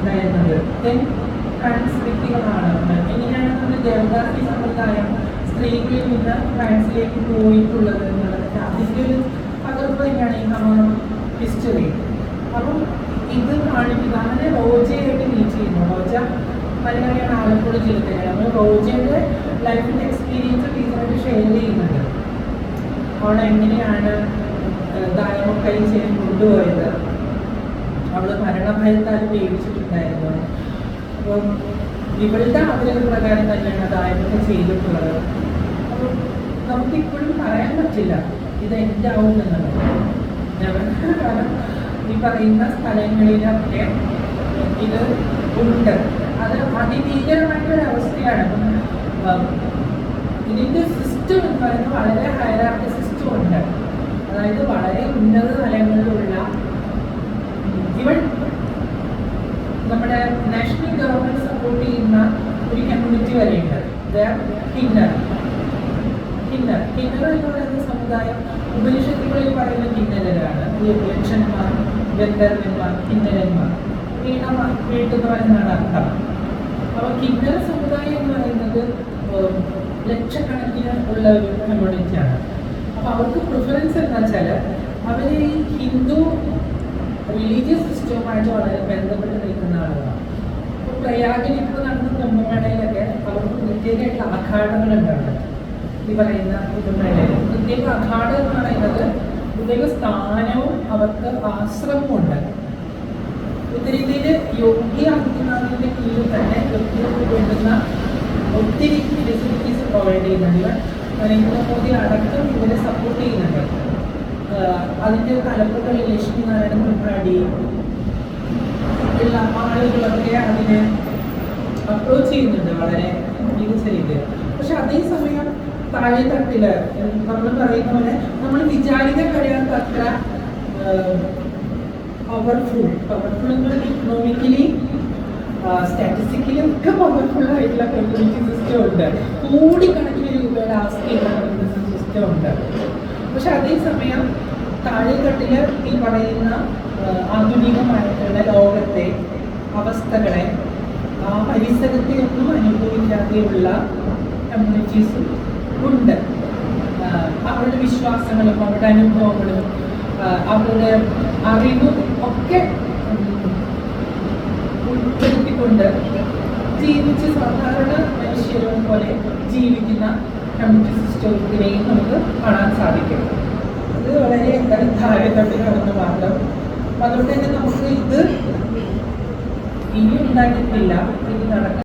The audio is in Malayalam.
ഉണ്ടായിരുന്നത്. ദെൻ ട്രാൻസ് വ്യക്തികളാണ്. എങ്ങനെയാണ് നമ്മുടെ ദേവദാസി സമ്പ്രദായം സ്ത്രീകളിൽ നിന്ന് ട്രാൻസിലേക്ക് പോയിട്ടുള്ളത് എന്നുള്ളത് അതിൻ്റെ ഒരു പകർപ്പ് തന്നെയാണ് ഈ ഹമാം ഹിസ്റ്ററി. അപ്പം ഇത് കാണിക്കുക അങ്ങനെ റോജയായിട്ട് മീറ്റ് ചെയ്യുന്നു. റോജ മലയാളിയാണ്, ആലപ്പുഴ ജില്ലയിലാണ്. നമ്മൾ റോജയുടെ ലൈഫിൻ്റെ എക്സ്പീരിയൻസ് ടീച്ചറായിട്ട് ഷെയർ ചെയ്യുന്നുണ്ട്. അവൾ എങ്ങനെയാണ് ദായമൊക്കെ ചെയ്യാൻ കൊണ്ടുപോയത്, അവൾ മരണഭയത്താൽ പേടിച്ചിട്ടുണ്ടായിരുന്നു. അപ്പം ഇവളുടെ ആഗ്രഹപ്രകാരം തന്നെയാണ് ദായമൊക്കെ ചെയ്തിട്ടുള്ളത്. അപ്പം നമുക്കിപ്പോഴും പറയാൻ പറ്റില്ല ഇത് എന്താവും എന്നുള്ളത്. കാരണം ഈ പറയുന്ന സ്ഥലങ്ങളിലൊക്കെ ഇത് ഉണ്ട്. അത് അതിഭീകരമായിട്ടൊരവസ്ഥയാണ്. ഇതിൻ്റെ സിസ്റ്റം എന്ന് പറയുന്നത് വളരെ ഹയറാർക്കി സിസ്റ്റം ഉണ്ട്. അതായത് വളരെ ഉന്നത തലങ്ങളിലുള്ള ഇവൻ നമ്മുടെ നാഷണൽ ഗവൺമെന്റ് സപ്പോർട്ട് ചെയ്യുന്ന ഒരു കമ്മ്യൂണിറ്റി വരെയുണ്ട്. കിന്നർ എന്ന് പറയുന്ന സമുദായം ഉപനിഷത്തുകളിൽ പറയുന്ന കിന്നരരാണ്. യക്ഷന്മാർ, ഗന്ധർവന്മാർ, കിന്നരന്മാർ, വീട്ടുന്നവർ എന്നാണ് അർത്ഥം. അപ്പോൾ കിന്നര സമുദായം എന്ന് പറയുന്നത് ലക്ഷക്കണക്കിന് ഉള്ള ഒരു കമ്മ്യൂണിറ്റിയാണ്. അപ്പോൾ അവർക്ക് പ്രിഫറൻസ് എന്താ വെച്ചാൽ അവർ ഈ ഹിന്ദു റിലീജിയസ് സിസ്റ്റവുമായിട്ട് വളരെ ബന്ധപ്പെട്ട് നിൽക്കുന്ന ആളുകളാണ്. ഇപ്പോൾ പ്രയാഗിൽ ഇപ്പോൾ നടന്ന കുംഭമേളയിലൊക്കെ അവർക്ക് പ്രത്യേകമായിട്ടുള്ള അഖാഡകളുണ്ടാണ്. ഈ പറയുന്ന കുംഭമേളയിൽ പ്രത്യേക അഖാഡ എന്ന് പറയുന്നത് പ്രത്യേക സ്ഥാനവും അവർക്ക് ആശ്രമവും ഉണ്ട്. ഉത്തരേന്ത്യയിൽ യോഗി ആദിത്യനാഥിന്റെ കീഴിൽ തന്നെ വ്യക്തികൾക്ക് വേണ്ടുന്ന ഒത്തിരി ഫെസിലിറ്റീസ് പ്രൊവൈഡ് ചെയ്യുന്നുണ്ട്. ഇവർ നരേന്ദ്രമോദി അടക്കം ഇവരെ സപ്പോർട്ട് ചെയ്യുന്നുണ്ട്. അതിൻ്റെ തലപ്പുകളിൽ ലക്ഷ്മി നാരായണ ത്രിപാഠി എല്ലാ ആളുകളൊക്കെ അതിനെ അപ്രോച്ച് ചെയ്യുന്നുണ്ട് വളരെ മികച്ച രീതിയിൽ. പക്ഷെ അതേസമയം താഴെത്തട്ടില് നമ്മൾ പറയുന്ന പോലെ നമ്മൾ വിചാരിക്കാൻ കഴിയാത്ത അത്ര പവർഫുൾ എന്ന് പറഞ്ഞാൽ ഇക്കണോമിക്കലി സ്റ്റാറ്റിസ്റ്റിക്കലി ഒക്കെ പവർഫുൾ ആയിട്ടുള്ള കമ്മ്യൂണിറ്റി സിസ്റ്റം ഉണ്ട്. കോടിക്കണക്കിന് രൂപയുടെ ആസ്തിയുള്ള കമ്മ്യൂണിറ്റി സിസ്റ്റം ഉണ്ട്. പക്ഷെ അതേസമയം താഴെത്തട്ടില് ഈ പറയുന്ന ആധുനികമായിട്ടുള്ള ലോകത്തെ അവസ്ഥകളെ ആ പരിസരത്തെ ഒന്നും അനുഭവിക്കാതെയുള്ള കമ്മ്യൂണിറ്റീസും ഉണ്ട്. അവരുടെ വിശ്വാസങ്ങളും അവരുടെ അനുഭവങ്ങളും അവരുടെ അറിവും ഒക്കെ ഉൾപ്പെടുത്തിക്കൊണ്ട് ജീവിച്ച് സാധാരണ മനുഷ്യരും പോലെ ജീവിക്കുന്ന കമ്മ്യൂണിറ്റി സിസ്റ്റത്തിനെയും നമുക്ക് കാണാൻ സാധിക്കും. ഇത് വളരെ താഴെത്തട്ടിലാണെന്ന് മാത്രം. അതുകൊണ്ട് തന്നെ നമുക്ക് ഇത് ഇനി ഉണ്ടാക്കിയിട്ടില്ല, ഇത് നടക്കും.